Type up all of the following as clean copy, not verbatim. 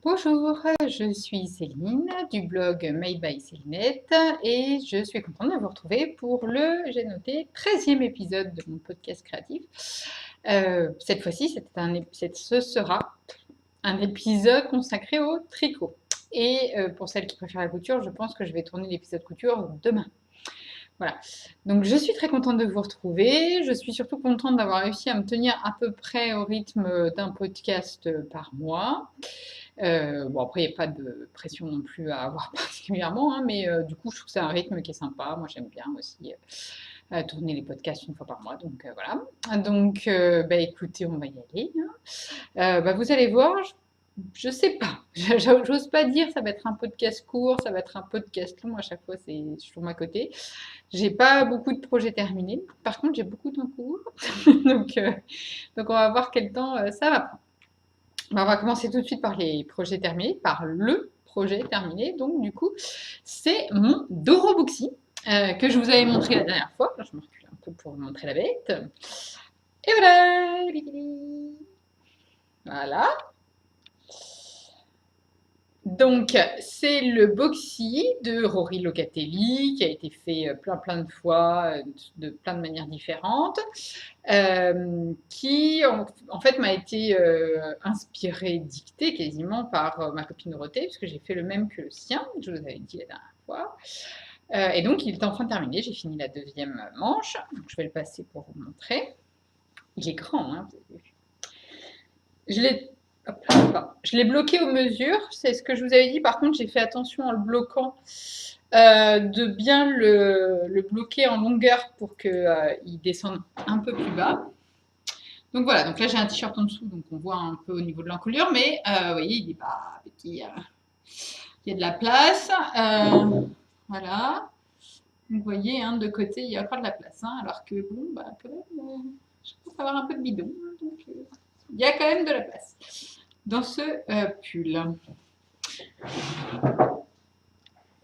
Bonjour, je suis Céline du blog Made by Célinette et je suis contente de vous retrouver pour le, j'ai noté, 13e épisode de mon podcast créatif. Cette fois-ci, ce sera un épisode consacré au tricot. Et pour celles qui préfèrent la couture, je pense que je vais tourner l'épisode couture demain. Voilà. Donc, je suis très contente de vous retrouver. Je suis surtout contente d'avoir réussi à me tenir à peu près au rythme d'un podcast par mois. Bon, après, il n'y a pas de pression non plus à avoir particulièrement, hein, mais du coup, je trouve que c'est un rythme qui est sympa. Moi, j'aime bien aussi tourner les podcasts une fois par mois. Donc, voilà. Donc, bah, écoutez, on va y aller, hein. Bah, vous allez voir, je sais pas. J'ose pas dire ça va être un podcast court, ça va être un podcast long. À chaque fois, c'est sur ma côté. J'ai pas beaucoup de projets terminés. Par contre, j'ai beaucoup d'en cours. donc, donc, on va voir quel temps ça va prendre. On va commencer tout de suite par les projets terminés, par le projet terminé. Donc, du coup, c'est mon Doro Booksy que je vous avais montré la dernière fois. Je me recule un peu pour vous montrer la bête. Et voilà. Voilà. Donc, c'est le Boxy de Rory Locatelli qui a été fait plein de fois, de plein de manières différentes, qui en fait m'a été inspiré, dicté quasiment par ma copine Dorothée, puisque j'ai fait le même que le sien, je vous avais dit la dernière fois. Et donc, il est enfin terminé, j'ai fini la deuxième manche, donc je vais le passer pour vous montrer. Il est grand, hein, vous avez vu. Je l'ai bloqué aux mesures, c'est ce que je vous avais dit. Par contre, j'ai fait attention en le bloquant de bien le bloquer en longueur pour qu'il descende un peu plus bas. Donc voilà, donc là j'ai un t-shirt en dessous, donc on voit un peu au niveau de l'encolure, mais vous voyez, il n'est pas petit. Il y a de la place. Voilà. Vous voyez, hein, de côté, il y a encore de la place. Hein, alors que, bon, bah, quand même, je pense avoir un peu de bidon. Hein, donc, il y a quand même de la place dans ce pull.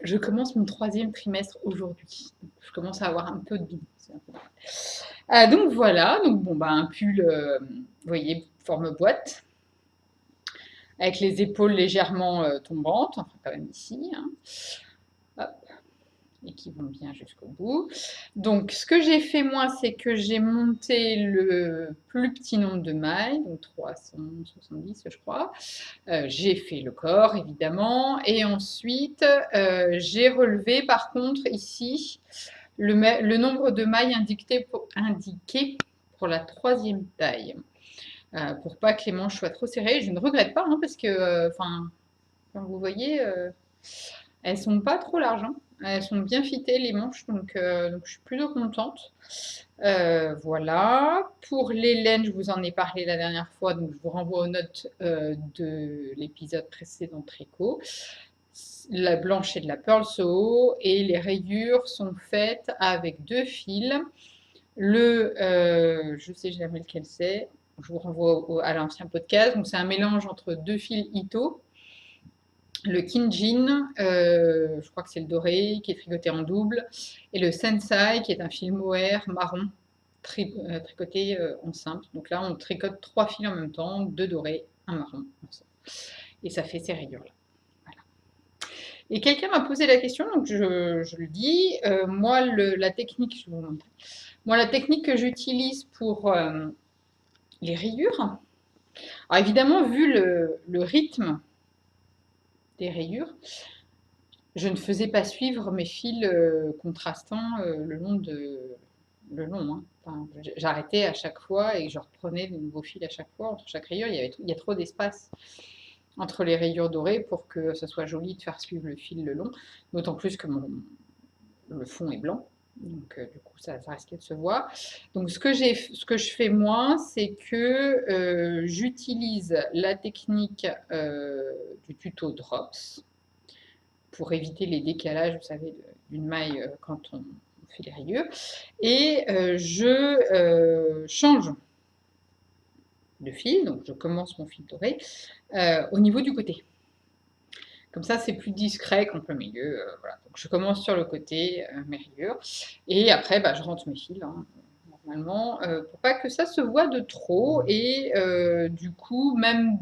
Je commence mon 3e trimestre aujourd'hui. Je commence à avoir un peu de bidon. Donc voilà, donc bon bah un pull, vous voyez, forme boîte, avec les épaules légèrement tombantes, enfin quand même ici. Hein. Hop. Et qui vont bien jusqu'au bout. Donc, ce que j'ai fait moi, c'est que j'ai monté le plus petit nombre de mailles, donc 370, je crois. J'ai fait le corps, évidemment, et ensuite, j'ai relevé, par contre, ici, le nombre de mailles indiqué pour la 3e taille, pour pas que les manches soient trop serrées. Je ne regrette pas, hein, parce que, enfin, comme vous voyez, elles sont pas trop larges, hein. Elles sont bien fitées les manches, donc je suis plutôt contente. Voilà. Pour les laines, je vous en ai parlé la dernière fois, donc je vous renvoie aux notes de l'épisode précédent tricot. La blanche et de la pearl sew, et les rayures sont faites avec 2 fils. Je sais jamais lequel c'est, je vous renvoie à l'ancien podcast. Donc c'est un mélange entre 2 fils Ito. Le Kinjin, je crois que c'est le doré, qui est tricoté en double, et le Sensai, qui est un fil mohair marron tricoté en simple. Donc là, on tricote 3 fils en même temps, 2 dorés, un marron. Et ça fait ces rayures-là. Voilà. Et quelqu'un m'a posé la question, donc je le dis. Moi, la technique, je vous montre. Moi, la technique que j'utilise pour les rayures, alors évidemment, vu le rythme des rayures, je ne faisais pas suivre mes fils contrastants le long. Hein. Enfin, j'arrêtais à chaque fois et je reprenais de nouveaux fils à chaque fois. Entre chaque rayure, il y a trop d'espace entre les rayures dorées pour que ça soit joli de faire suivre le fil le long. D'autant plus que le fond est blanc. Donc, du coup, ça risquait de se voir. Donc, ce que je fais moi, c'est que j'utilise la technique du tuto Drops pour éviter les décalages, vous savez, d'une maille quand on fait les rayures. Et je change de fil, donc je commence mon fil doré au niveau du côté. Comme ça, c'est plus discret qu'en plein milieu. Voilà. Donc, je commence sur le côté, mes rayures, et après, bah, je rentre mes fils. Hein. normalement, pour pas que ça se voit de trop. Et du coup, même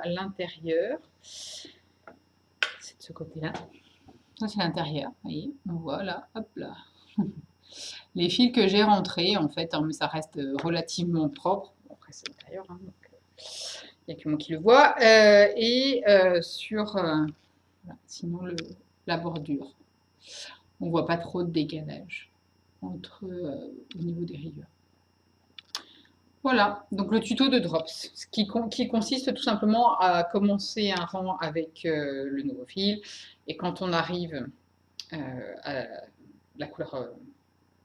à l'intérieur, c'est de ce côté-là. Ça, c'est l'intérieur, vous voyez. Voilà, hop là. Les fils que j'ai rentrés, en fait, hein, mais ça reste relativement propre. Bon, après, c'est l'intérieur, hein, donc il n'y a que moi qui le vois. Sur, voilà, sinon, la bordure. On voit pas trop de décalage au niveau des rayures. Voilà, donc le tuto de Drops, qui consiste tout simplement à commencer un rang avec le nouveau fil, et quand on arrive à la couleur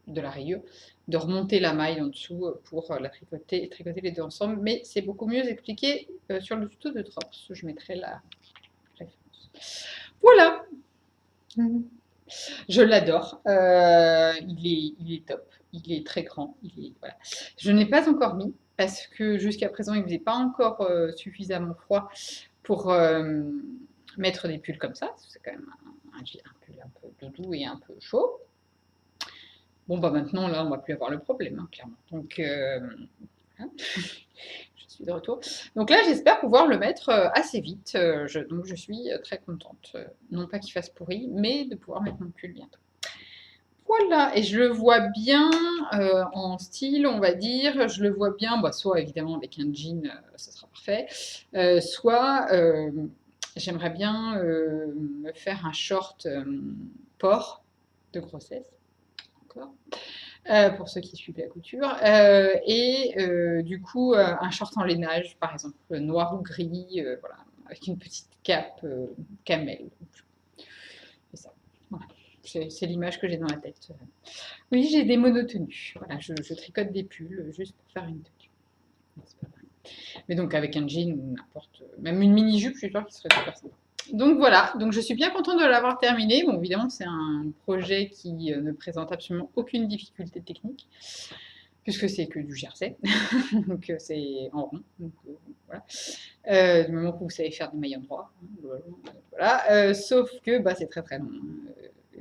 de la rayure, de remonter la maille en dessous pour la tricoter les deux ensemble, mais c'est beaucoup mieux expliqué sur le tuto de Drops, je mettrai la référence. Voilà, je l'adore, il est top, il est très grand, voilà. Je ne l'ai pas encore mis, parce que jusqu'à présent il ne faisait pas encore suffisamment froid pour mettre des pulls comme ça, c'est quand même un pull un peu doudou et un peu chaud. Bon, bah maintenant, là, on va plus avoir le problème, hein, clairement. Donc, voilà. Je suis de retour. Donc là, j'espère pouvoir le mettre assez vite. Donc, je suis très contente. Non pas qu'il fasse pourri, mais de pouvoir mettre mon pull bientôt. Voilà, et je le vois bien en style, on va dire. Je le vois bien, bah, soit évidemment avec un jean, ça sera parfait. Soit j'aimerais bien me faire un short port de grossesse. Encore. Pour ceux qui suivent la couture. Du coup, un short en lainage, par exemple, noir ou gris, voilà, avec une petite cape camel. C'est ça. Voilà. C'est l'image que j'ai dans la tête. Oui, j'ai des monotenues. Voilà, je tricote des pulls juste pour faire une tenue. Mais donc avec un jean ou n'importe, même une mini-jupe, je suis sûre qu'il serait super sympa. Donc voilà, donc je suis bien contente de l'avoir terminé. Bon, évidemment, c'est un projet qui ne présente absolument aucune difficulté technique, puisque c'est que du jersey, donc c'est en rond. Donc, voilà. Du moment que vous savez faire des mailles en droit, hein, voilà. Sauf que bah, c'est très très long.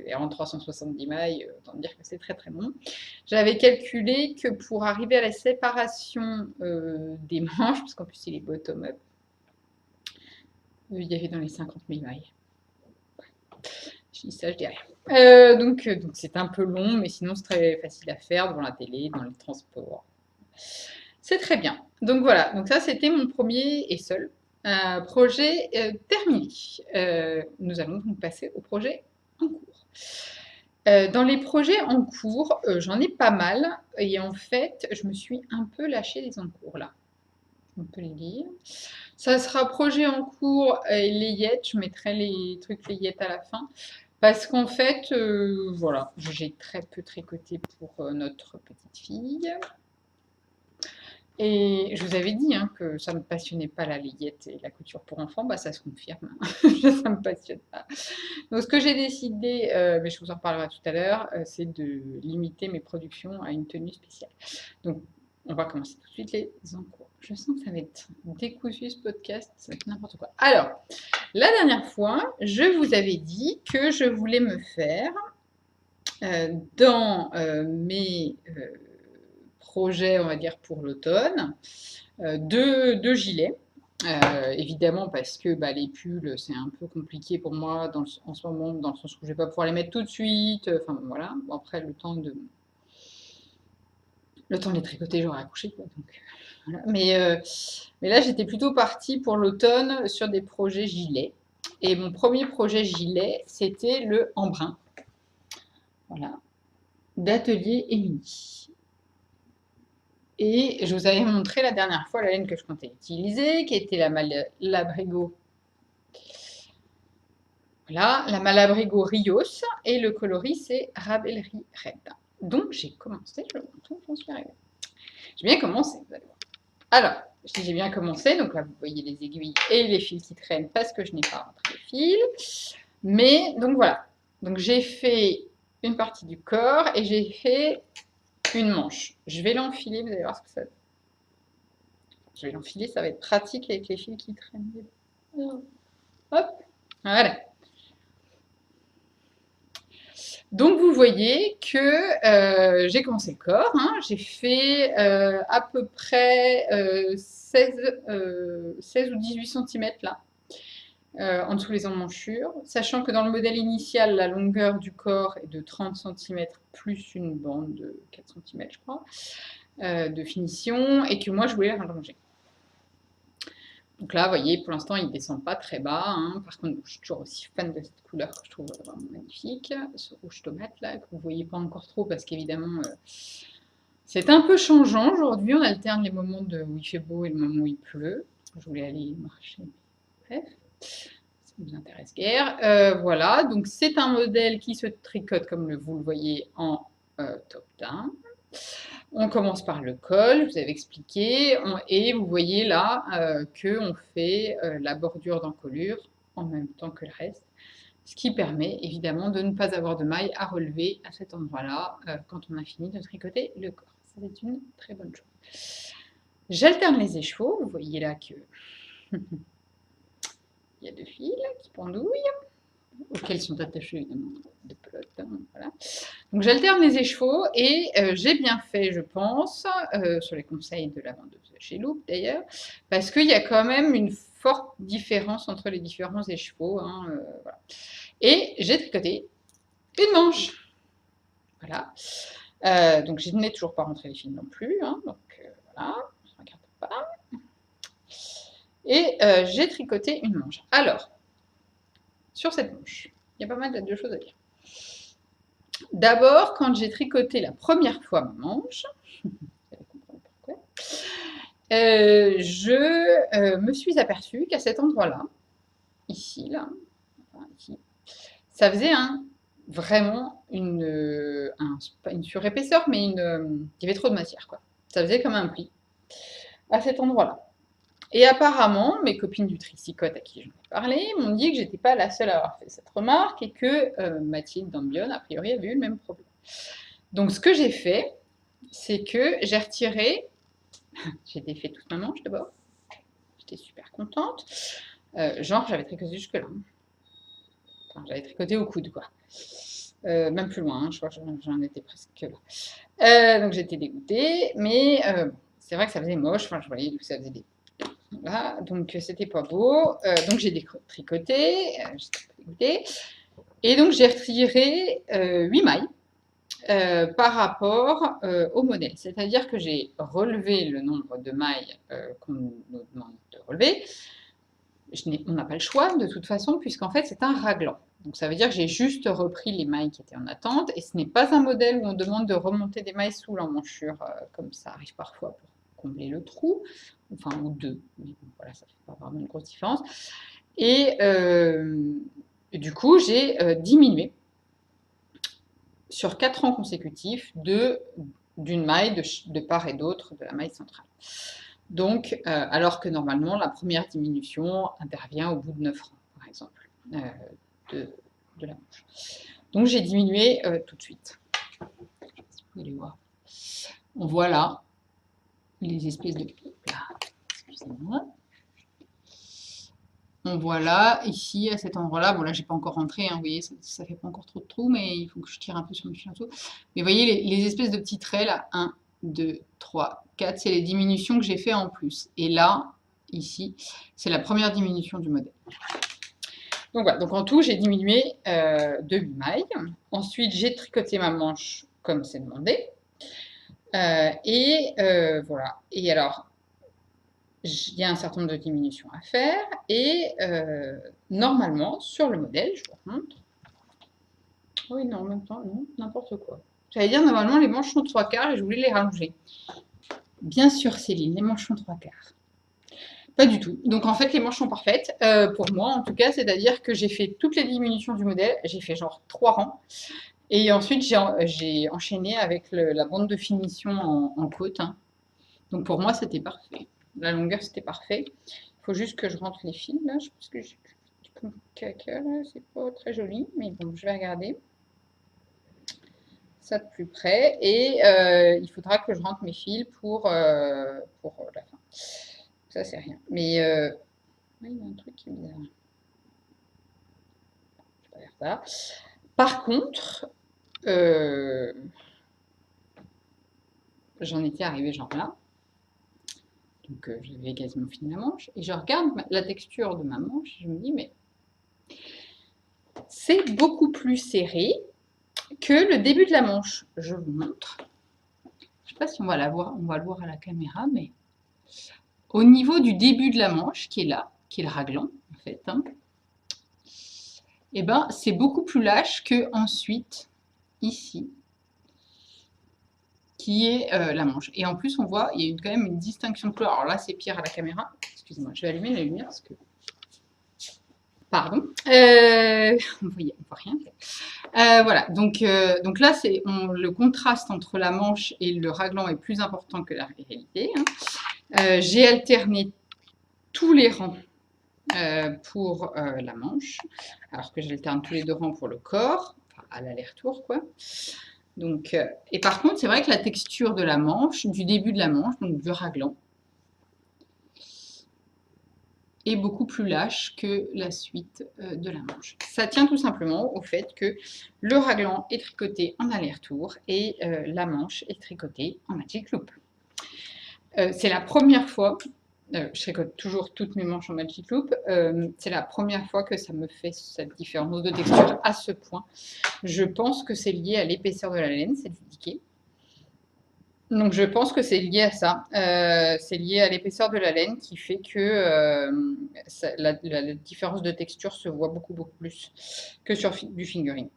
Et en 370 mailles, autant dire que c'est très très long. J'avais calculé que pour arriver à la séparation des manches, parce qu'en plus il est bottom-up, il y avait dans les 50 000 mailles. Je dis ça, je dis rien. Donc c'est un peu long, mais sinon c'est très facile à faire devant la télé, dans les transports. C'est très bien. Donc voilà, donc ça c'était mon premier et seul projet terminé. Nous allons donc passer au projet en cours. Dans les projets en cours, j'en ai pas mal, et en fait, je me suis un peu lâchée les en cours là. On peut les lire. Ça sera projet en cours layette, je mettrai les trucs layette à la fin. Parce qu'en fait, voilà, j'ai très peu tricoté pour notre petite fille. Et je vous avais dit hein, que ça ne me passionnait pas la layette et la couture pour enfants, bah ça se confirme. Ça ne me passionne pas. Donc ce que j'ai décidé, mais je vous en reparlerai tout à l'heure, c'est de limiter mes productions à une tenue spéciale. Donc on va commencer tout de suite les encours. Je sens que ça va être décousu ce podcast, ça va être n'importe quoi. Alors, la dernière fois, je vous avais dit que je voulais me faire dans mes projets, on va dire, pour l'automne, deux gilets. Évidemment parce que bah, les pulls c'est un peu compliqué pour moi en ce moment dans le sens où je vais pas pouvoir les mettre tout de suite, enfin voilà, bon, après le temps de les tricoter j'aurai accouché quoi, donc, voilà. Mais là j'étais plutôt partie pour l'automne sur des projets gilets, et mon premier projet gilet c'était le embrun, voilà, d'Atelier Émilie. Et je vous avais montré la dernière fois la laine que je comptais utiliser, qui était la Malabrigo. Voilà, la Malabrigo Rios, et le coloris c'est Rabellerie Red. Donc j'ai commencé, je vais vous montrer où j'en suis arrivée. J'ai bien commencé, vous allez voir. Alors, je dis j'ai bien commencé, donc là vous voyez les aiguilles et les fils qui traînent parce que je n'ai pas rentré les fils. Mais donc voilà, donc j'ai fait une partie du corps et j'ai fait une manche. Je vais l'enfiler, vous allez voir ce que ça donne. Je vais l'enfiler, ça va être pratique avec les fils qui traînent. Hop, voilà. Donc vous voyez que j'ai commencé le corps, hein, j'ai fait à peu près 16 ou 18 cm là, en dessous les emmanchures, sachant que dans le modèle initial, la longueur du corps est de 30 cm plus une bande de 4 cm, je crois, de finition, et que moi je voulais rallonger. Donc là, vous voyez, pour l'instant, il ne descend pas très bas, hein. Par contre, je suis toujours aussi fan de cette couleur que je trouve vraiment magnifique, ce rouge tomate là, que vous ne voyez pas encore trop parce qu'évidemment, c'est un peu changeant aujourd'hui. On alterne les moments où il fait beau et le moment où il pleut. Je voulais aller marcher, bref, ça ne nous intéresse guère. Voilà, donc c'est un modèle qui se tricote comme vous le voyez en top-down. On commence par le col, je vous avais expliqué, et vous voyez là qu'on fait la bordure d'encolure en même temps que le reste, ce qui permet évidemment de ne pas avoir de mailles à relever à cet endroit-là quand on a fini de tricoter le corps. Ça, c'est une très bonne chose. J'alterne les écheveaux, vous voyez là que il y a deux fils qui pendouillent, auxquels sont attachés évidemment des pelotes, hein, voilà. Donc j'alterne les écheveaux et j'ai bien fait, je pense, sur les conseils de la vendeuse chez Loop d'ailleurs, parce qu'il y a quand même une forte différence entre les différents écheveaux, hein, voilà. Et j'ai tricoté une manche, voilà. Donc je n'ai toujours pas rentré les fils non plus, hein, donc voilà, je ne regarde pas. Et j'ai tricoté une manche. Alors, sur cette manche, il y a pas mal de choses à dire. D'abord, quand j'ai tricoté la première fois ma manche, vous allez comprendre pourquoi, je me suis aperçue qu'à cet endroit-là, ici, là, enfin, ici, ça faisait vraiment pas une surépaisseur, mais il y avait trop de matière, quoi. Ça faisait comme un pli à cet endroit-là. Et apparemment, mes copines du Trixicote à qui j'en ai parlé m'ont dit que j'étais pas la seule à avoir fait cette remarque et que Mathilde d'Ambion, a priori, avait eu le même problème. Donc ce que j'ai fait, c'est que j'ai retiré, j'ai défait toute ma manche d'abord, j'étais super contente, genre j'avais tricoté jusque-là, enfin, j'avais tricoté au coude quoi, même plus loin, hein, je crois que j'en étais presque là. Donc j'étais dégoûtée, mais c'est vrai que ça faisait moche, enfin je voyais que ça faisait des... Voilà, donc c'était pas beau, donc j'ai tricoté, j'étais dégoûtée, et donc j'ai retiré 8 mailles. Par rapport au modèle. C'est-à-dire que j'ai relevé le nombre de mailles qu'on nous demande de relever. On n'a pas le choix de toute façon, puisqu'en fait c'est un raglan. Donc ça veut dire que j'ai juste repris les mailles qui étaient en attente, et ce n'est pas un modèle où on demande de remonter des mailles sous l'emmanchure, comme ça arrive parfois pour combler le trou, enfin ou deux, mais voilà, ça ne fait pas vraiment une grosse différence. Et du coup, j'ai diminué sur 4 rangs consécutifs d'une maille de part et d'autre de la maille centrale. Donc, alors que normalement, la première diminution intervient au bout de 9 rangs, par exemple, de la manche. Donc, j'ai diminué tout de suite. Je ne sais pas si vous pouvez les voir. On voit là les espèces de... Excusez-moi. On voit là, ici, à cet endroit-là, bon là, j'ai pas encore rentré, hein, vous voyez, ça fait pas encore trop de trous, mais il faut que je tire un peu sur le fil en dessous. Mais vous voyez, les espèces de petits traits, là, 1, 2, 3, 4, c'est les diminutions que j'ai fait en plus. Et là, ici, c'est la première diminution du modèle. Donc voilà, donc en tout, j'ai diminué de 8 mailles. Ensuite, j'ai tricoté ma manche comme c'est demandé. Voilà. Et alors, il y a un certain nombre de diminutions à faire et normalement, sur le modèle, je vous remontre. Oui, non, en même temps, non, n'importe quoi. J'allais dire, normalement, les manches sont 3/4 et je voulais les rallonger. Bien sûr, Céline, les manches sont 3/4. Pas du tout. Donc, en fait, les manches sont parfaites, pour moi, en tout cas, c'est-à-dire que j'ai fait toutes les diminutions du modèle, j'ai fait genre 3 rangs, et ensuite, j'ai enchaîné avec la bande de finition en côte, hein. Donc, pour moi, c'était parfait. La longueur, c'était parfait. Il faut juste que je rentre les fils, là. Je pense que j'ai un petit peu de caca, là. C'est pas très joli, mais bon, je vais regarder ça de plus près. Et il faudra que je rentre mes fils pour la fin. Ça, c'est rien. Mais il y a un truc qui est bizarre. Je vais pas faire ça. Par contre, j'en étais arrivée genre là. Donc, j'avais quasiment fini ma manche. Et je regarde la texture de ma manche. Et je me dis, mais c'est beaucoup plus serré que le début de la manche. Je vous montre. Je ne sais pas si on va la voir, on va le voir à la caméra, mais au niveau du début de la manche, qui est là, qui est le raglan, en fait, hein, et ben, c'est beaucoup plus lâche que ensuite, ici, qui est la manche. Et en plus, on voit, il y a quand même une distinction de couleur. Alors là, c'est pire à la caméra. Excusez-moi, je vais allumer la lumière parce que... Pardon. On ne voit rien. Voilà, donc là, le contraste entre la manche et le raglan est plus important que la réalité. Hein. J'ai alterné tous les rangs pour la manche, alors que j'alterne tous les 2 rangs pour le corps, enfin, à l'aller-retour, quoi. Donc, et par contre, c'est vrai que la texture de la manche, du début de la manche, donc du raglan, est beaucoup plus lâche que la suite de la manche. Ça tient tout simplement au fait que le raglan est tricoté en aller-retour et la manche est tricotée en magic loop. C'est la première fois, je tricote toujours toutes mes manches en magic loop, c'est la première fois que ça me fait cette différence de texture à ce point. Je pense que c'est lié à l'épaisseur de la laine, c'est indiqué. Donc je pense que c'est lié à ça. C'est lié à l'épaisseur de la laine qui fait que la différence de texture se voit beaucoup plus que sur du fingering,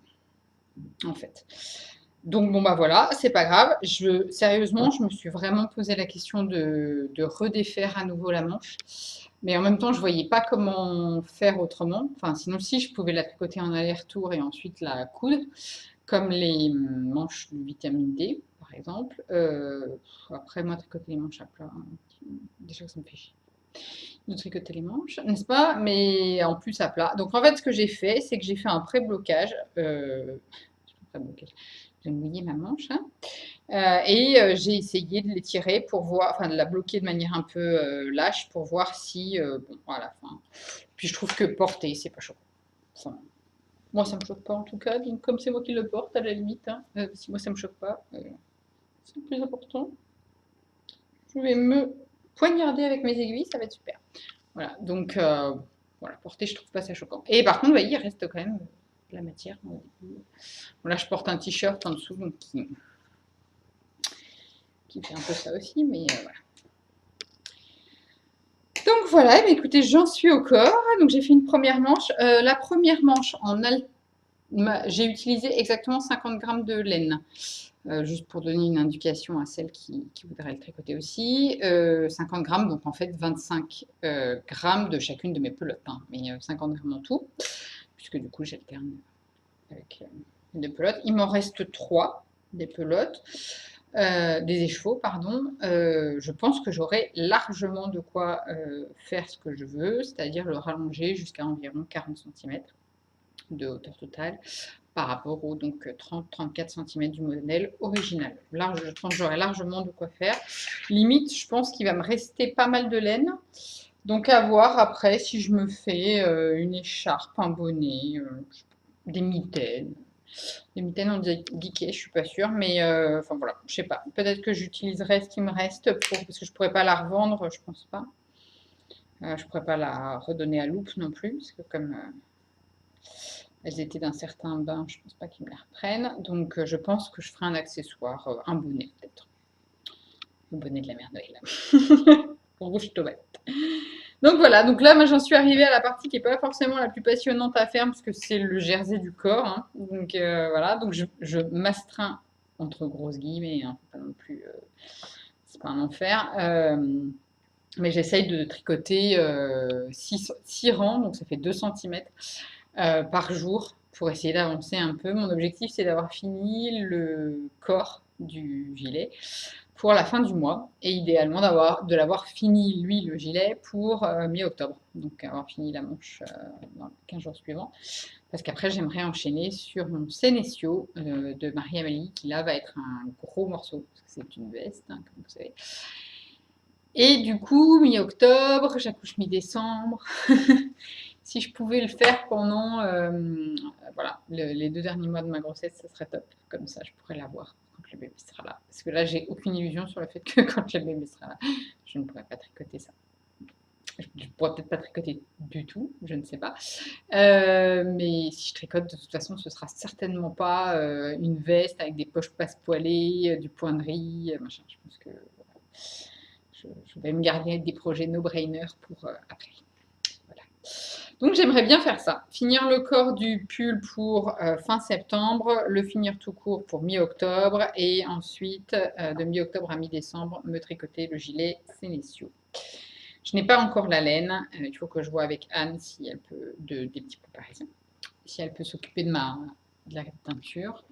en fait. Donc bon bah voilà, c'est pas grave. Sérieusement, je me suis vraiment posé la question de redéfaire à nouveau la manche. Mais en même temps, je voyais pas comment faire autrement. Enfin, sinon si, je pouvais la tricoter en aller-retour et ensuite la coudre, comme les manches de vitamine D, par exemple. Après, moi, tricoter les manches à plat, hein, déjà que ça me fait chier de tricoter les manches, n'est-ce pas? Mais en plus à plat. Donc en fait, ce que j'ai fait, c'est que j'ai fait un pré-blocage. J'ai mouillé ma manche. Hein. Et j'ai essayé de l'étirer pour voir, enfin de la bloquer de manière un peu lâche pour voir si, bon, voilà. Puis je trouve que porter, c'est pas chaud. Enfin, moi, ça me choque pas en tout cas. Donc, comme c'est moi qui le porte, à la limite, hein, si moi ça me choque pas, c'est le plus important. Je vais me poignarder avec mes aiguilles, ça va être super. Voilà, donc voilà, porter, je trouve pas ça choquant. Et par contre, vous voyez, il reste quand même de la matière. Bon, là, je porte un t-shirt en dessous, donc qui fait un peu ça aussi, mais voilà. Donc voilà, écoutez, j'en suis au corps. Donc j'ai fait une première manche. La première manche j'ai utilisé exactement 50 grammes de laine. Juste pour donner une indication à celles qui voudraient le tricoter aussi. 50 grammes, donc en fait 25 grammes de chacune de mes pelotes, hein, mais 50 grammes en tout, puisque du coup j'alterne avec des pelotes. Il m'en reste 3 des pelotes, des écheveaux, pardon. Je pense que j'aurai largement de quoi faire ce que je veux, c'est-à-dire le rallonger jusqu'à environ 40 cm de hauteur totale par rapport aux 30-34 cm du modèle original. Là, je pense que j'aurai largement de quoi faire. Limite, je pense qu'il va me rester pas mal de laine. Donc à voir après si je me fais une écharpe, un bonnet, des mitaines. Les mitaines ont geeké, je suis pas sûre, mais enfin voilà, je sais pas. Peut-être que j'utiliserai ce qui me reste parce que je pourrais pas la revendre, je pense pas. Je pourrais pas la redonner à Loop non plus, parce que comme elles étaient d'un certain bain, je ne pense pas qu'ils me les reprennent. Donc je pense que je ferai un accessoire, un bonnet peut-être. Le bonnet de la mère Noël. Pour rouge tomate. Donc voilà, donc là moi j'en suis arrivée à la partie qui n'est pas forcément la plus passionnante à faire parce que c'est le jersey du corps. Hein. Donc voilà, donc je m'astreins entre grosses guillemets, hein, pas non plus, c'est pas un enfer. Mais j'essaye de tricoter 6 rangs, donc ça fait 2 cm par jour pour essayer d'avancer un peu. Mon objectif, c'est d'avoir fini le corps du gilet pour la fin du mois et idéalement de l'avoir fini, lui, le gilet, pour mi-octobre. Donc avoir fini la manche dans les 15 jours suivants. Parce qu'après, j'aimerais enchaîner sur mon Sénécio de Marie-Amélie, qui là va être un gros morceau, parce que c'est une veste, hein, comme vous savez. Et du coup, mi-octobre, j'accouche mi-décembre. si je pouvais le faire pendant voilà, les 2 derniers mois de ma grossesse, ça serait top. Comme ça, je pourrais l'avoir quand le bébé sera là. Parce que là, j'ai aucune illusion sur le fait que quand le bébé sera là, je ne pourrais pas tricoter ça. Je ne pourrais peut-être pas tricoter du tout, je ne sais pas. Mais si je tricote, de toute façon, ce sera certainement pas une veste avec des poches passe-poilées, du point de riz, machin. Je pense que voilà, je vais me garder des projets no-brainer pour après. Voilà. Donc j'aimerais bien faire ça, finir le corps du pull pour fin septembre, le finir tout court pour mi-octobre et ensuite de mi-octobre à mi-décembre me tricoter le gilet Senecio. Je n'ai pas encore la laine, il faut que je vois avec Anne si elle peut, des petits pots parisiens, si elle peut s'occuper de la teinture,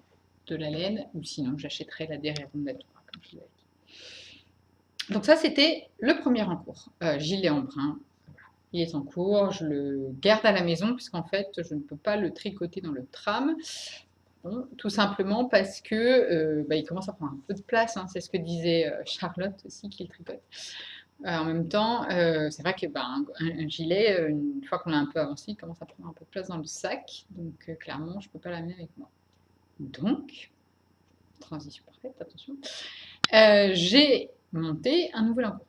de la laine, ou sinon j'achèterai la derrière Ondatura, comme je l'avais dit. Donc ça c'était le premier en cours, gilet en brun. Il est en cours, je le garde à la maison puisqu'en fait, je ne peux pas le tricoter dans le tram. Bon, tout simplement parce que il commence à prendre un peu de place. Hein, c'est ce que disait Charlotte aussi qui le tricote. En même temps, c'est vrai que un gilet, une fois qu'on l'a un peu avancé, il commence à prendre un peu de place dans le sac. Donc clairement, je ne peux pas l'amener avec moi. Donc, transition parfaite, attention. J'ai monté un nouvel encours.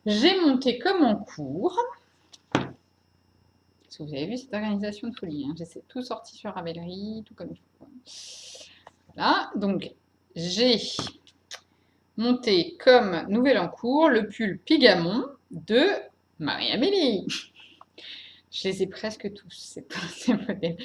J'ai monté comme en cours. Parce que vous avez vu cette organisation de folie. Hein. J'ai tout sorti sur Ravelry, tout comme il faut. Voilà, donc j'ai monté comme nouvel encours le pull Pigamon de Marie-Amélie. Je les ai presque tous, ces modèles.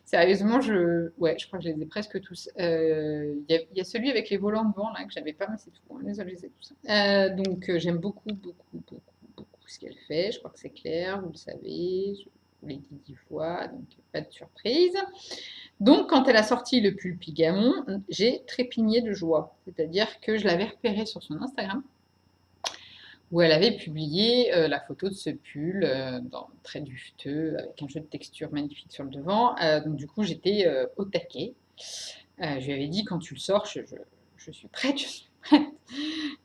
Sérieusement, je crois que je les ai presque tous. Il y a celui avec les volants devant, là, que j'avais pas, mais c'est tout. Les autres, je les ai tous. Donc, j'aime beaucoup, beaucoup, beaucoup, beaucoup ce qu'elle fait. Je crois que c'est clair, vous le savez. Je vous l'ai dit 10 fois, donc pas de surprise. Donc, quand elle a sorti le pull Pigamon, j'ai trépigné de joie. C'est-à-dire que je l'avais repéré sur son Instagram, où elle avait publié la photo de ce pull très duveteux, avec un jeu de texture magnifique sur le devant. Donc du coup, j'étais au taquet. Je lui avais dit, quand tu le sors, je suis prête, je suis prête.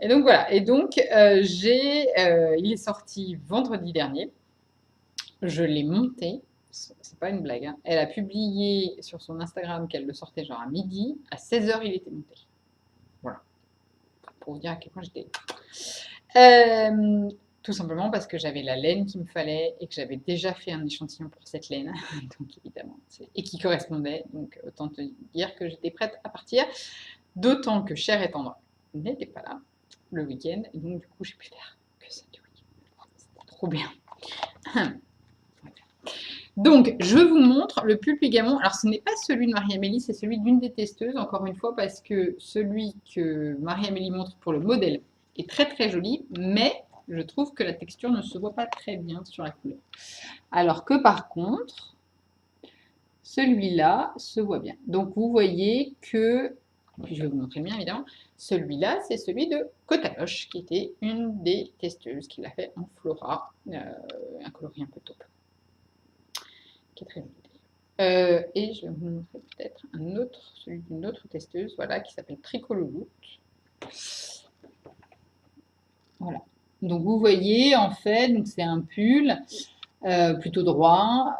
Et donc voilà, et donc il est sorti vendredi dernier. Je l'ai monté, c'est pas une blague. Hein. Elle a publié sur son Instagram qu'elle le sortait genre à midi. À 16h, il était monté. Voilà. Pour vous dire à quel point j'étais... tout simplement parce que j'avais la laine qu'il me fallait et que j'avais déjà fait un échantillon pour cette laine, donc évidemment, et qui correspondait. Donc autant te dire que j'étais prête à partir, d'autant que Cher et Tendre n'était pas là le week-end, et donc du coup j'ai pu faire que ça du week-end. C'était trop bien. Donc, je vous montre le pull Pigamon. Alors, ce n'est pas celui de Marie-Amélie, c'est celui d'une des testeuses, encore une fois, parce que celui que Marie-Amélie montre pour le modèle est très très joli, mais je trouve que la texture ne se voit pas très bien sur la couleur. Alors que par contre, celui-là se voit bien. Donc, vous voyez que, puis je vais vous montrer bien évidemment, celui-là, c'est celui de Cotaloche, qui était une des testeuses qui l'a fait en Flora, un coloris un peu taupe. Qui est très joli. Et je vais vous montrer peut-être un autre, celui d'une autre testeuse, voilà, qui s'appelle Tricololoot. Voilà. Donc vous voyez, en fait, c'est un pull plutôt droit,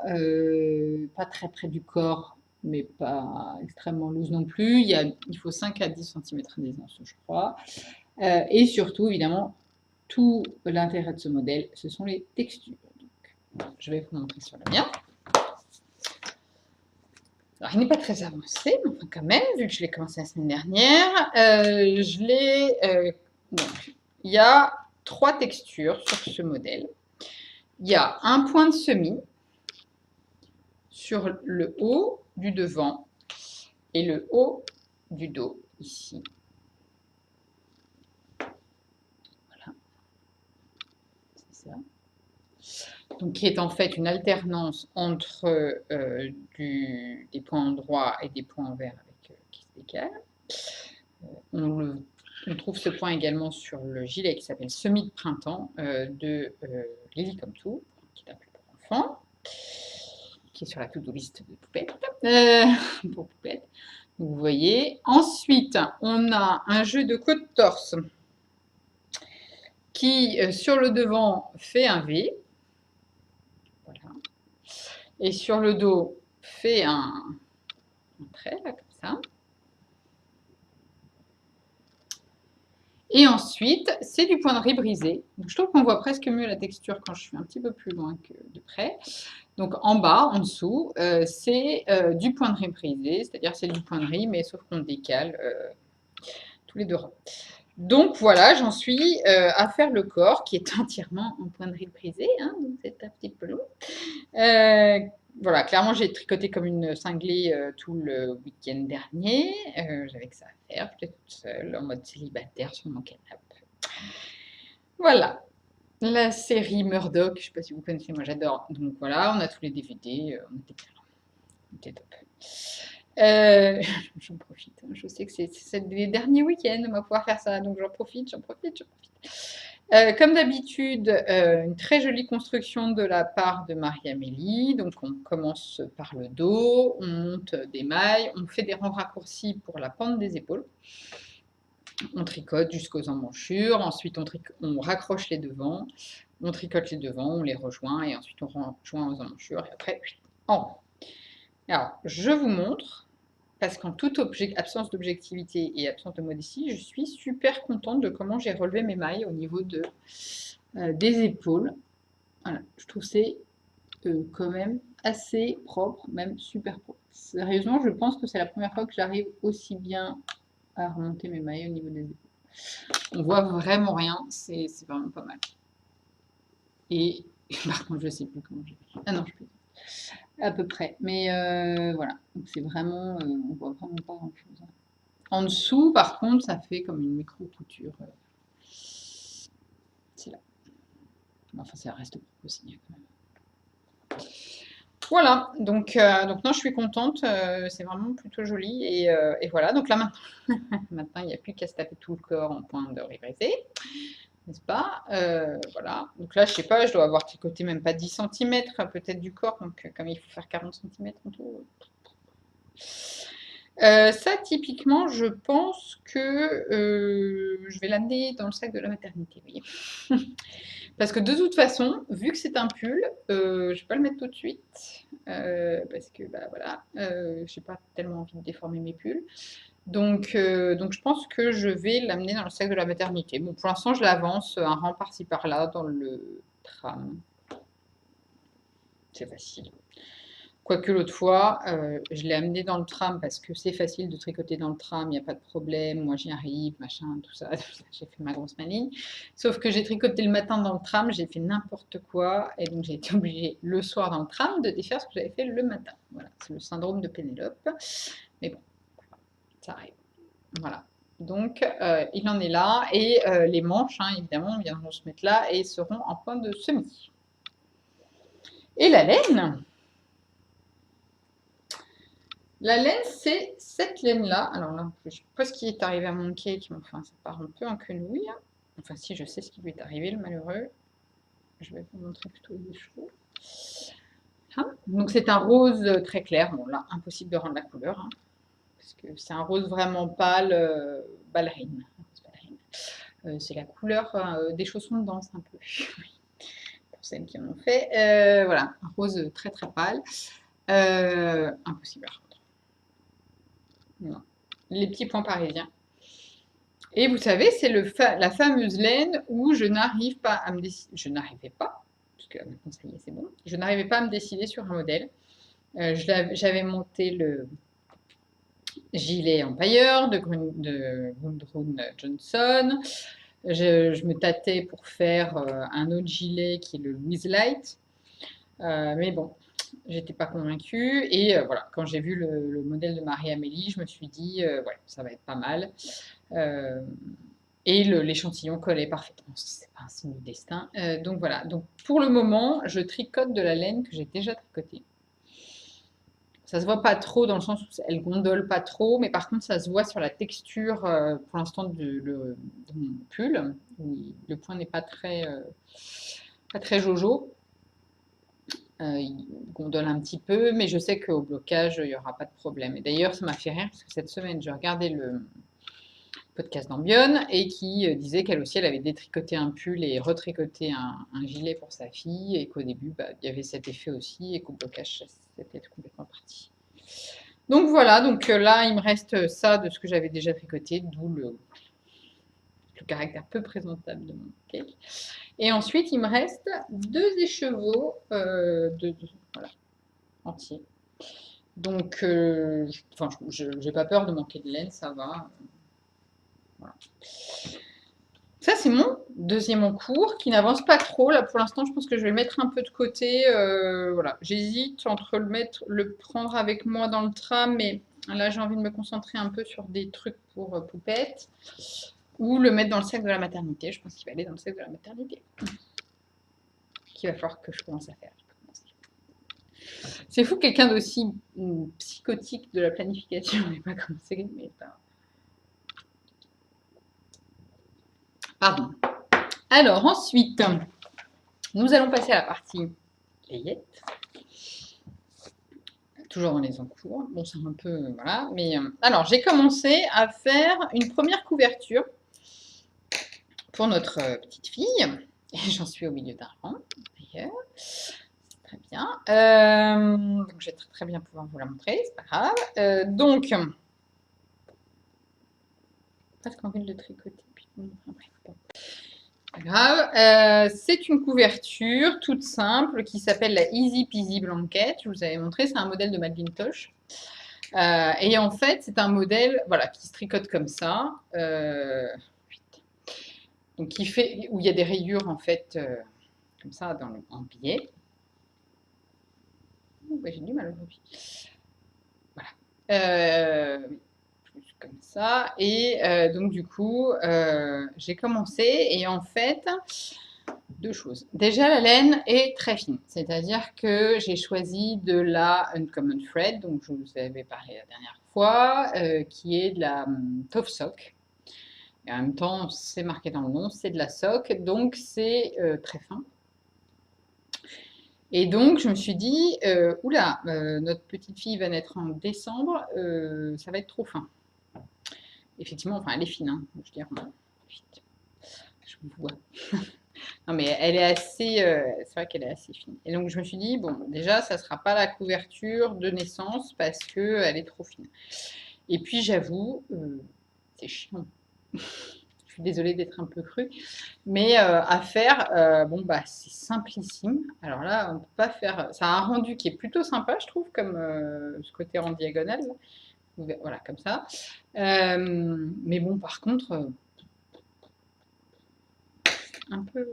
pas très près du corps, mais pas extrêmement loose non plus. Il faut 5 à 10 cm d'aisance, je crois. Et surtout, évidemment, tout l'intérêt de ce modèle, ce sont les textures. Donc, je vais vous montrer sur le mien. Alors, il n'est pas très avancé, mais enfin, quand même, vu que je l'ai commencé la semaine dernière, donc, il y a 3 textures sur ce modèle. Il y a un point de semis sur le haut du devant et le haut du dos, ici. Voilà. C'est ça. Donc, qui est en fait une alternance entre des points endroits et des points envers qui se décalent. On trouve ce point également sur le gilet qui s'appelle Semis de printemps de Lily Comme Tout, qui est un peu pour enfants, qui est sur la to-do list de Poupette, pour Poupette. Donc, vous voyez. Ensuite, on a un jeu de côte-torse qui, sur le devant, fait un V. Et sur le dos, fais un trait, là, comme ça. Et ensuite, c'est du point de riz brisé. Donc, je trouve qu'on voit presque mieux la texture quand je suis un petit peu plus loin que de près. Donc, en bas, en dessous, c'est du point de riz brisé, c'est-à-dire c'est du point de riz, mais sauf qu'on décale tous les 2 rangs. Donc voilà, j'en suis à faire le corps qui est entièrement en point de riz brisé, hein, donc c'est un petit peu long. Voilà, clairement j'ai tricoté comme une cinglée tout le week-end dernier. J'avais que ça à faire, j'étais toute seule en mode célibataire sur mon canapé. Voilà, la série Murdoch, je ne sais pas si vous connaissez, moi j'adore. Donc voilà, on a tous les DVD, on était bien, on était top. J'en profite, hein. Je sais que c'est les derniers week-ends, on va pouvoir faire ça, donc j'en profite, j'en profite, j'en profite. Comme d'habitude, une très jolie construction de la part de Marie-Amélie. Donc on commence par le dos, on monte des mailles, on fait des rangs raccourcis pour la pente des épaules. On tricote jusqu'aux emmanchures, ensuite on raccroche les devants, on tricote les devants, on les rejoint et ensuite on rejoint aux emmanchures et après en rond. Alors, je vous montre, parce qu'en toute absence d'objectivité et absence de modestie, je suis super contente de comment j'ai relevé mes mailles au niveau des épaules. Voilà, je trouve c'est quand même assez propre, même super propre. Sérieusement, je pense que c'est la première fois que j'arrive aussi bien à remonter mes mailles au niveau des épaules. On voit vraiment rien, c'est vraiment pas mal. Et par contre, je sais plus comment j'ai fait. Ah non, je peux à peu près. Mais voilà, donc c'est vraiment, on voit vraiment pas grand-chose. En dessous, par contre, ça fait comme une micro-couture. C'est là. Enfin, ça reste propre aussi, hein, quand même. Voilà, donc non, je suis contente, c'est vraiment plutôt joli. Et voilà, donc là maintenant il n'y a plus qu'à se taper tout le corps en point de riz brisé, n'est-ce pas? Voilà, donc là, je sais pas, je dois avoir tricoté même pas 10 cm peut-être du corps, donc comme il faut faire 40 cm en tout. Ça, typiquement, je pense que je vais l'amener dans le sac de la maternité, vous voyez. Parce que de toute façon, vu que c'est un pull, je ne vais pas le mettre tout de suite. Parce que, bah voilà, je n'ai pas tellement envie de déformer mes pulls. Donc je pense que je vais l'amener dans le sac de la maternité. Bon, pour l'instant, je l'avance un rang par-ci par-là dans le tram. C'est facile. Quoique l'autre fois, je l'ai amené dans le tram parce que c'est facile de tricoter dans le tram, il n'y a pas de problème, moi j'y arrive, machin, tout ça. J'ai fait ma grosse maligne. Sauf que j'ai tricoté le matin dans le tram, j'ai fait n'importe quoi, et donc j'ai été obligée le soir dans le tram de défaire ce que j'avais fait le matin. Voilà, c'est le syndrome de Pénélope. Mais bon, ça arrive. Voilà. Donc, il en est là, et les manches, hein, évidemment, viendront se mettre là et seront en point de semis. Et la laine, la laine, c'est cette laine-là. Alors là, je ne sais pas ce qui est arrivé à mon cake, mais enfin, ça part un peu en quenouille. Enfin, si, je sais ce qui lui est arrivé, le malheureux. Je vais vous montrer plutôt les cheveux. Hein, donc, c'est un rose très clair. Bon, là, impossible de rendre la couleur, hein, parce que c'est un rose vraiment pâle, ballerine. C'est la couleur des chaussons de danse, un peu. Pour celles qui en ont fait. Voilà, un rose très très pâle. Impossible à rendre. Non. Les petits points parisiens. Et vous savez, c'est la fameuse laine où je n'arrive pas à me décider. Je n'arrivais pas, parce que maintenant ça y est, c'est bon. Je n'arrivais pas à me décider sur un modèle. J'avais monté le gilet en pailleur de Gudrun Johnson. Je me tâtais pour faire un autre gilet qui est le Louise Light. Mais bon, j'étais pas convaincue. Et voilà, quand j'ai vu le modèle de Marie-Amélie, je me suis dit, ouais, ça va être pas mal. Et l'échantillon collait parfaitement. C'est pas un signe du destin. Donc voilà. Donc pour le moment, je tricote de la laine que j'ai déjà tricotée. Ça se voit pas trop dans le sens où elle gondole pas trop, mais par contre ça se voit sur la texture pour l'instant de mon pull, où le point n'est pas très jojo. Il gondole un petit peu, mais je sais qu'au blocage, il n'y aura pas de problème. Et d'ailleurs, ça m'a fait rire parce que cette semaine, je regardais podcast d'Ambion, et qui disait qu'elle aussi, elle avait détricoté un pull et retricoté un gilet pour sa fille, et qu'au début, bah, il y avait cet effet aussi, et qu'au blocage, c'était complètement parti. Donc voilà, donc là, il me reste ça de ce que j'avais déjà tricoté, d'où le caractère peu présentable de mon cake. Et ensuite, il me reste 2 écheveaux voilà, entiers. Donc, enfin, j'ai pas peur de manquer de laine, ça va. Voilà. Ça, c'est mon deuxième en cours qui n'avance pas trop. Là, pour l'instant, je pense que je vais le mettre un peu de côté. Voilà. J'hésite entre le prendre avec moi dans le tram, mais là, j'ai envie de me concentrer un peu sur des trucs pour poupettes, ou le mettre dans le sac de la maternité. Je pense qu'il va aller dans le sac de la maternité. Qu'il va falloir que je commence à faire. C'est fou, quelqu'un d'aussi psychotique de la planification n'est pas commencé, mais pas. Pardon. Alors, ensuite, nous allons passer à la partie layette. Toujours dans les encours. Bon, c'est un peu. Voilà. Mais alors, j'ai commencé à faire une première couverture pour notre petite fille. Et j'en suis au milieu d'un rang, d'ailleurs. Très bien. Donc, je vais très bien pouvoir vous la montrer, c'est pas grave. Donc, presque envie de le tricoter. Pas grave. C'est une couverture toute simple qui s'appelle la Easy Peasy Blanket. Je vous avais montré, c'est un modèle de Macintosh. Et en fait, c'est un modèle voilà, qui se tricote comme ça. Donc, où il y a des rayures en fait, comme ça, en biais. Bah, j'ai du mal aujourd'hui. Voilà. Comme ça. Et donc, du coup, j'ai commencé. Et en fait, 2 choses. Déjà, la laine est très fine. C'est-à-dire que j'ai choisi de la Uncommon Thread, donc je vous avais parlé la dernière fois, qui est de la Tough Sock. Et en même temps, c'est marqué dans le nom, c'est de la sock, donc c'est très fin. Et donc, je me suis dit, oula, notre petite fille va naître en décembre, ça va être trop fin. Effectivement, enfin, elle est fine, hein, je veux dire, je vous vois. Non, mais elle est assez, c'est vrai qu'elle est assez fine. Et donc, je me suis dit, bon, déjà, ça ne sera pas la couverture de naissance parce qu'elle est trop fine. Et puis, j'avoue, c'est chiant. Je suis désolée d'être un peu crue, mais à faire, bon, bah, c'est simplissime. Alors là, on ne peut pas faire. Ça a un rendu qui est plutôt sympa, je trouve, comme ce côté en diagonale. Voilà, comme ça. Mais bon, par contre, un peu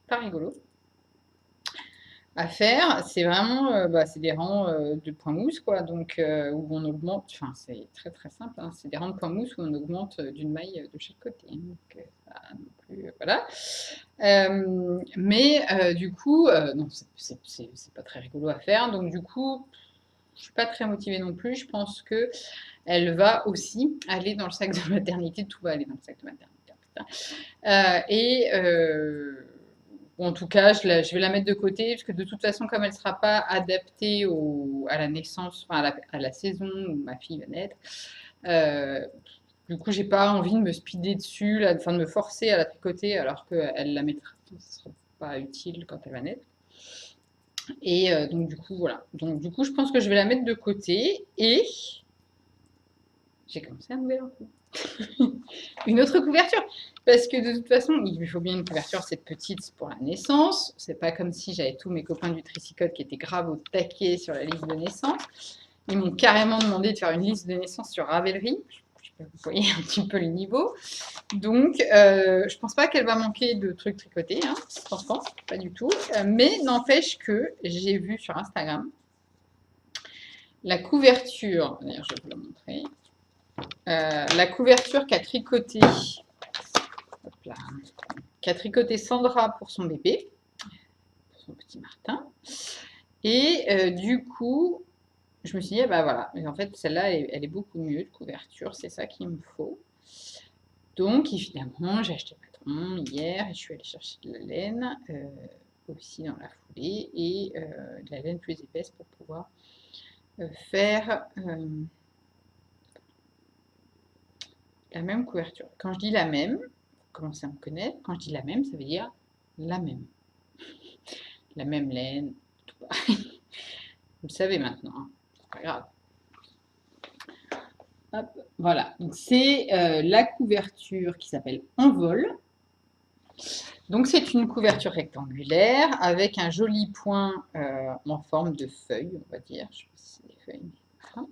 pas rigolo à faire. C'est vraiment, bah, c'est des rangs de points mousse, quoi, donc où on augmente, enfin, c'est très très simple, hein, c'est des rangs de points mousse où on augmente d'une maille de chaque côté. Donc, ça non plus, voilà. Mais du coup, non, c'est pas très rigolo à faire. Donc, du coup, je suis pas très motivée non plus. Je pense que elle va aussi aller dans le sac de maternité. Tout va aller dans le sac de maternité. Et en tout cas, je vais la mettre de côté, parce que de toute façon, comme elle ne sera pas adaptée à la naissance, enfin à la saison où ma fille va naître, du coup, j'ai pas envie de me speeder dessus, là, enfin de me forcer à la tricoter alors qu'elle la mettra, ce ne sera pas utile quand elle va naître. Et donc, du coup, voilà. Donc, du coup, je pense que je vais la mettre de côté et j'ai commencé un nouvel emploi. Une autre couverture. Parce que de toute façon, il lui faut bien une couverture, cette petite, pour la naissance. C'est pas comme si j'avais tous mes copains du Tricicote qui étaient grave au taquet sur la liste de naissance. Ils m'ont carrément demandé de faire une liste de naissance sur Ravelry. Vous voyez un petit peu le niveau. Donc, je pense pas qu'elle va manquer de trucs tricotés, hein, franchement, pas du tout. Mais n'empêche que j'ai vu sur Instagram la couverture, d'ailleurs je vais vous la montrer, la couverture qu'a tricoté, Sandra pour son bébé, pour son petit Martin. Et du coup, je me suis dit, bah voilà, mais en fait, celle-là, elle est beaucoup mieux de couverture, c'est ça qu'il me faut. Donc, évidemment, j'ai acheté Patron hier et je suis allée chercher de la laine aussi dans la foulée et de la laine plus épaisse pour pouvoir faire la même couverture. Quand je dis la même, vous commencez à me connaître, quand je dis la même, ça veut dire la même. La même laine, tout pareil. Vous le savez maintenant, hein. C'est pas grave. Hop, voilà, donc c'est la couverture qui s'appelle Envol. Donc c'est une couverture rectangulaire avec un joli point en forme de feuille, on va dire. Je sais pas si c'est des feuilles, mais voilà.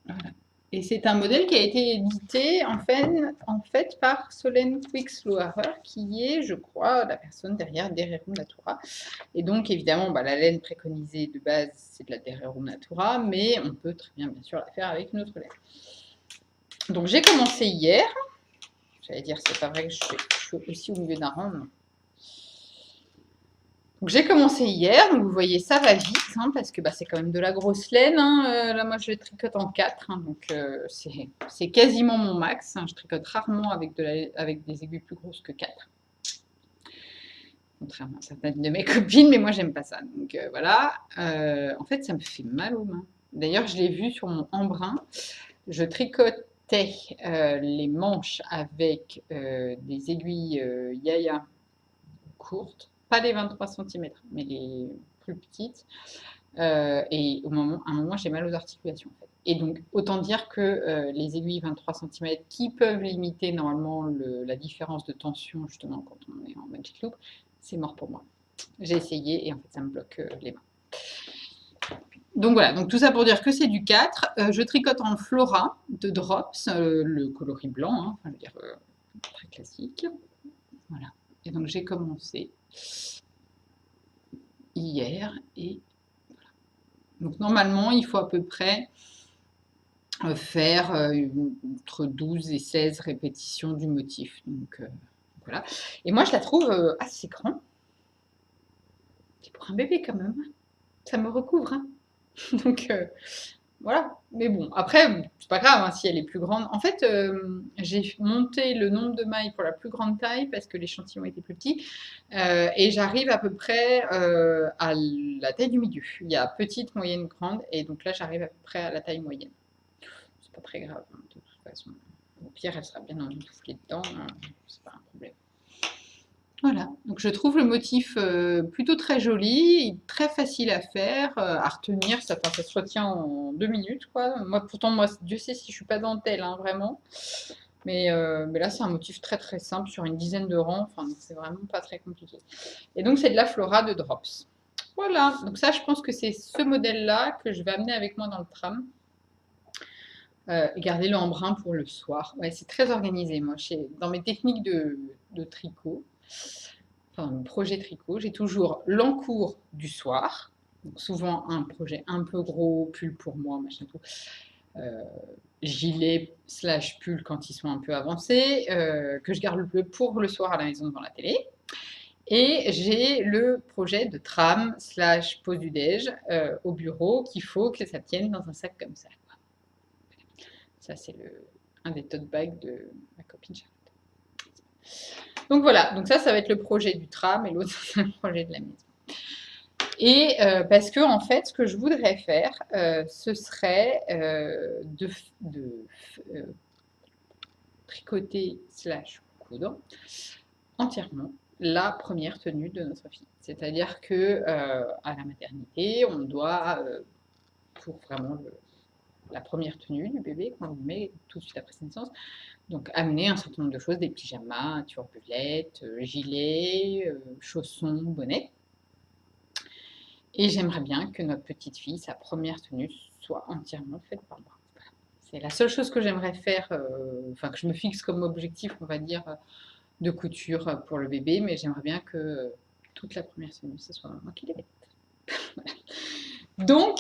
Voilà. Et c'est un modèle qui a été édité en fait par Solène Quixloarer, qui est, je crois, la personne derrière Dererum Natura. Et donc, évidemment, la laine préconisée de base, c'est de la Dererum Natura, mais on peut très bien sûr, la faire avec une autre laine. Donc, j'ai commencé hier. J'allais dire, c'est pas vrai que je suis aussi au milieu d'un rang, non. Donc j'ai commencé hier, donc vous voyez ça va vite, hein, parce que c'est quand même de la grosse laine. Hein. Là moi je tricote en 4, hein, donc c'est quasiment mon max. Hein. Je tricote rarement avec des aiguilles plus grosses que 4. Contrairement à certaines de mes copines, mais moi j'aime pas ça. Donc voilà, en fait ça me fait mal aux mains. D'ailleurs je l'ai vu sur mon embrun, je tricotais les manches avec des aiguilles Yaya courtes. Pas les 23 cm, mais les plus petites. Et à un moment, j'ai mal aux articulations. En fait. Et donc, autant dire que les aiguilles 23 cm qui peuvent limiter normalement la différence de tension, justement, quand on est en Magic Loop, c'est mort pour moi. J'ai essayé et en fait, ça me bloque les mains. Donc voilà, donc tout ça pour dire que c'est du 4. Je tricote en Flora de Drops, le coloris blanc, hein, enfin, je veux dire, très classique. Voilà. Et donc j'ai commencé hier et voilà. Donc normalement il faut à peu près faire entre 12 et 16 répétitions du motif. Donc voilà. Et moi je la trouve assez grand. C'est pour un bébé quand même. Ça me recouvre. Hein. Donc voilà, mais bon, après, c'est pas grave hein, si elle est plus grande. En fait, j'ai monté le nombre de mailles pour la plus grande taille parce que l'échantillon était plus petit. Et j'arrive à peu près à la taille du milieu. Il y a petite, moyenne, grande. Et donc là, j'arrive à peu près à la taille moyenne. C'est pas très grave, hein, de toute façon. Au pire, elle sera bien emmitouflée dedans. Hein, c'est pas un problème. Voilà, donc je trouve le motif plutôt très joli, très facile à faire, à retenir, ça se retient en 2 minutes, quoi. Pourtant, Dieu sait si je suis pas dentelle, hein, vraiment. Mais là, c'est un motif très très simple sur une dizaine de rangs, enfin, c'est vraiment pas très compliqué. Et donc, c'est de la Flora de Drops. Voilà, donc ça, je pense que c'est ce modèle-là que je vais amener avec moi dans le tram. Et garder le embrun pour le soir. Ouais, c'est très organisé, moi. Dans mes techniques de tricot, enfin, mon projet tricot, j'ai toujours l'encours du soir, donc souvent un projet un peu gros, pull pour moi, machin tout, gilet / pull quand ils sont un peu avancés, que je garde pour le soir à la maison devant la télé. Et j'ai le projet de tram / pause du déj au bureau qu'il faut que ça tienne dans un sac comme ça. Ça, c'est un des tote bags de ma copine Charlotte. Donc voilà, donc ça va être le projet du tram et l'autre, c'est le projet de la maison. Et parce que, en fait, ce que je voudrais faire, ce serait de tricoter / coudre entièrement la première tenue de notre fille. C'est-à-dire que à la maternité, on doit, pour vraiment la première tenue du bébé qu'on lui met tout de suite après sa naissance, donc amener un certain nombre de choses, des pyjamas, turbelettes, gilets, chaussons, bonnets. Et j'aimerais bien que notre petite fille, sa première tenue, soit entièrement faite par moi. C'est la seule chose que j'aimerais faire, enfin que je me fixe comme objectif, on va dire, de couture pour le bébé, mais j'aimerais bien que toute la première tenue, ce soit moi qui l'ai faite. Donc,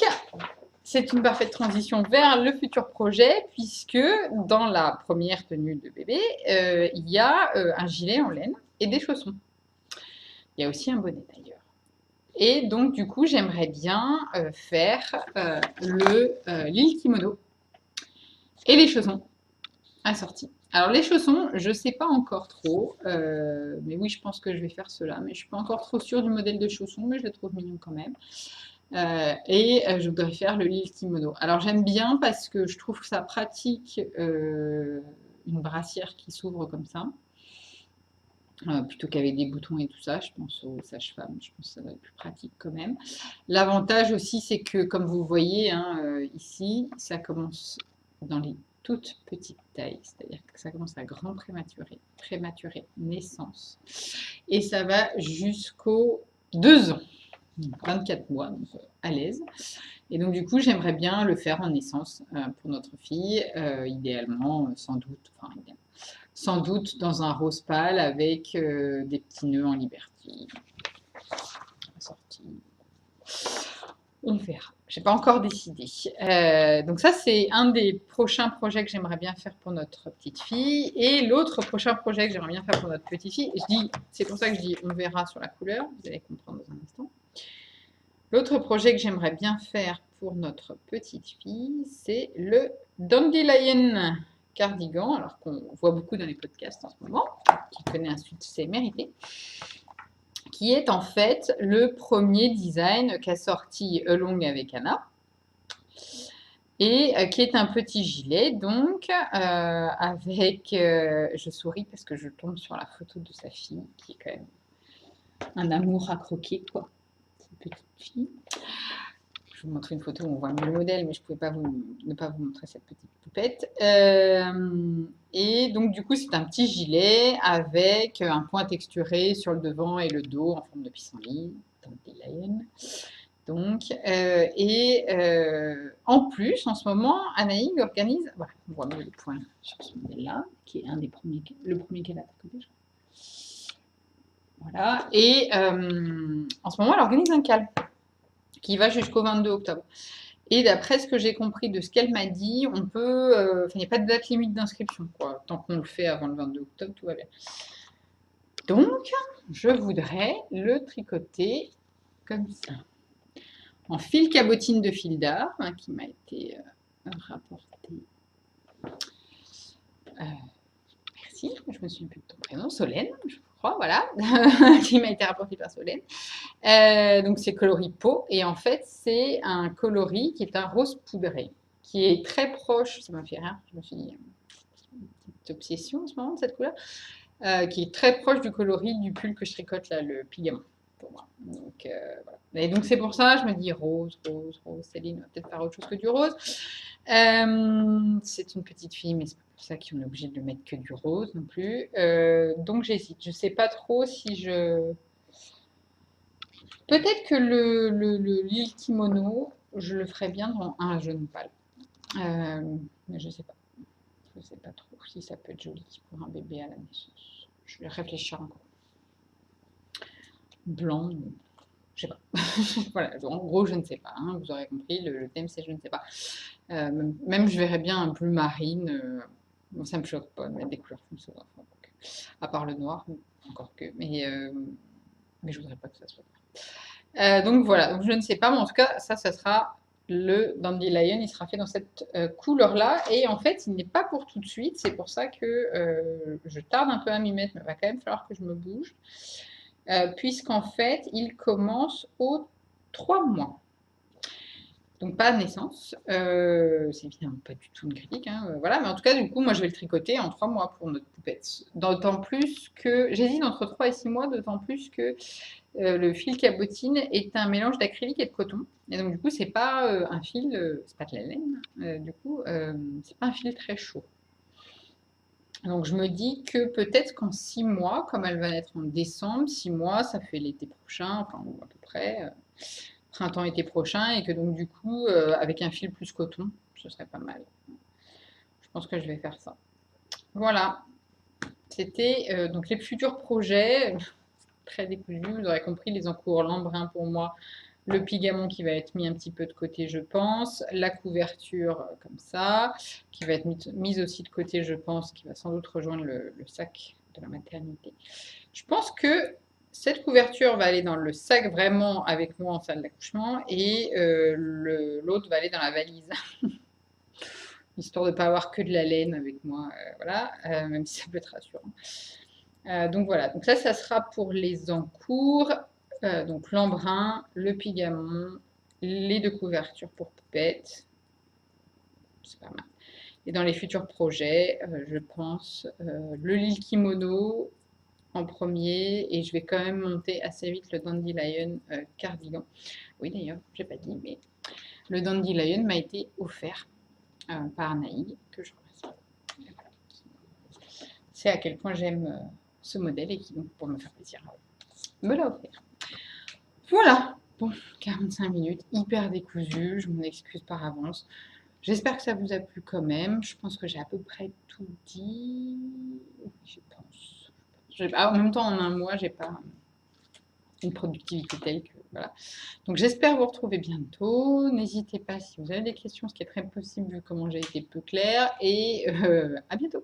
c'est une parfaite transition vers le futur projet, puisque dans la première tenue de bébé, il y a un gilet en laine et des chaussons. Il y a aussi un bonnet d'ailleurs. Et donc, du coup, j'aimerais bien faire l'île kimono et les chaussons assortis. Alors, les chaussons, je ne sais pas encore trop, mais oui, je pense que je vais faire cela, mais je ne suis pas encore trop sûre du modèle de chaussons, mais je le trouve mignon quand même. Je voudrais faire le lit kimono. Alors j'aime bien parce que je trouve que ça pratique une brassière qui s'ouvre comme ça, plutôt qu'avec des boutons et tout ça. Je pense aux sages-femmes, je pense que ça va être plus pratique quand même. L'avantage aussi, c'est que comme vous voyez hein, ici, ça commence dans les toutes petites tailles, c'est-à-dire que ça commence à grand prématuré, naissance, et ça va jusqu'aux 2 ans. 24 mois, donc à l'aise. Et donc, du coup, j'aimerais bien le faire en naissance pour notre fille, idéalement, sans doute dans un rose pâle avec des petits nœuds en liberty. Sortie. On verra. Je n'ai pas encore décidé. Donc ça, c'est un des prochains projets que j'aimerais bien faire pour notre petite fille. Et l'autre prochain projet que j'aimerais bien faire pour notre petite fille, c'est pour ça que je dis on verra sur la couleur, vous allez comprendre dans un instant. L'autre projet que j'aimerais bien faire pour notre petite fille, c'est le Dandelion cardigan, alors qu'on voit beaucoup dans les podcasts en ce moment, qui connaît un succès mérité, qui est en fait le premier design qu'a sorti Along avec Anna, et qui est un petit gilet, donc, avec... je souris parce que je tombe sur la photo de sa fille, qui est quand même un amour à croquer, quoi, cette petite fille. Je vais vous montrer une photo où on voit le modèle, mais je ne pouvais pas ne pas vous montrer cette petite poupette. Et donc, du coup, c'est un petit gilet avec un point texturé sur le devant et le dos en forme de pissenlit, Dandelion. Donc, en plus, en ce moment, Anaïg organise, voilà, on voit le point sur ce modèle-là, qui est le premier qu'elle a côté, je crois. Voilà, et en ce moment, elle organise un cal qui va jusqu'au 22 octobre. Et d'après ce que j'ai compris de ce qu'elle m'a dit, on peut, il n'y a pas de date limite d'inscription, quoi. Tant qu'on le fait avant le 22 octobre, tout va bien. Donc, je voudrais le tricoter comme ça, en fil cabotine de fil d'art, hein, qui m'a été rapporté. Merci, je me souviens plus de ton prénom, Solène, je crois, voilà, qui m'a été rapporté par Solène. Donc c'est coloris peau, et en fait c'est un coloris qui est un rose poudré, qui est très proche, ça m'a fait rire, je me suis dit, une petite obsession en ce moment de cette couleur, qui est très proche du coloris du pull que je tricote là, le pigament, pour moi. Donc voilà. Et donc c'est pour ça, je me dis rose, Céline va peut-être faire autre chose que du rose. C'est une petite fille, mais c'est pas pour ça qu'on est obligé de le mettre que du rose non plus. Donc j'hésite, je sais pas trop si je... Peut-être que l'île kimono, je le ferais bien dans un jaune pâle. Mais je sais pas. Je sais pas trop si ça peut être joli pour un bébé à la naissance. Je vais réfléchir encore. Blanc, je sais pas. Voilà, en gros, je ne sais pas. Hein, vous aurez compris, le thème c'est je ne sais pas. Même je verrais bien un bleu marine. Bon, ça me choque pas de mettre des couleurs comme ça. Enfin, à part le noir, encore que. Mais je voudrais pas que ça soit. Donc voilà, donc je ne sais pas, mais en tout cas, ça sera le Dandelion, il sera fait dans cette couleur-là. Et en fait, il n'est pas pour tout de suite, c'est pour ça que je tarde un peu à m'y mettre, mais il va quand même falloir que je me bouge. Puisqu'en fait, il commence aux 3 mois. Donc pas à naissance, c'est évidemment pas du tout une critique, hein, voilà, mais en tout cas, du coup, moi je vais le tricoter en 3 mois pour notre poupette. D'autant plus que, j'hésite entre 3 et 6 mois, d'autant plus que le fil cabotine est un mélange d'acrylique et de coton. Et donc du coup, c'est pas un fil, c'est pas de la laine, du coup, c'est pas un fil très chaud. Donc je me dis que peut-être qu'en 6 mois, comme elle va naître en décembre, 6 mois, ça fait l'été prochain, enfin à peu près, printemps-été prochain, et que donc du coup, avec un fil plus coton, ce serait pas mal. Je pense que je vais faire ça. Voilà, c'était donc les futurs projets, très décousus, vous aurez compris, les encours lambrin pour moi, le pigamon qui va être mis un petit peu de côté, je pense, la couverture comme ça, qui va être mise aussi de côté, je pense, qui va sans doute rejoindre le sac de la maternité. Je pense que cette couverture va aller dans le sac vraiment avec moi en salle d'accouchement, et l'autre va aller dans la valise. Histoire de ne pas avoir que de la laine avec moi, voilà, même si ça peut être rassurant. Donc voilà, donc ça sera pour les encours. Donc l'embrun, le pigamon les 2 couvertures pour poupette. C'est pas mal. Et dans les futurs projets, je pense le Lil Kimono en premier, et je vais quand même monter assez vite le Dandelion cardigan. Oui, d'ailleurs, j'ai pas dit, mais le Dandelion m'a été offert par Naïg, que je remercie. Voilà. C'est à quel point j'aime ce modèle et qui, donc, pour me faire plaisir, me l'a offert. Voilà, bon, 45 minutes, hyper décousu, je m'en excuse par avance. J'espère que ça vous a plu quand même. Je pense que j'ai à peu près tout dit. Oui, je pense. En même temps, en un mois, j'ai pas une productivité telle que voilà. Donc j'espère vous retrouver bientôt. N'hésitez pas si vous avez des questions, ce qui est très possible vu comment j'ai été peu claire. Et à bientôt.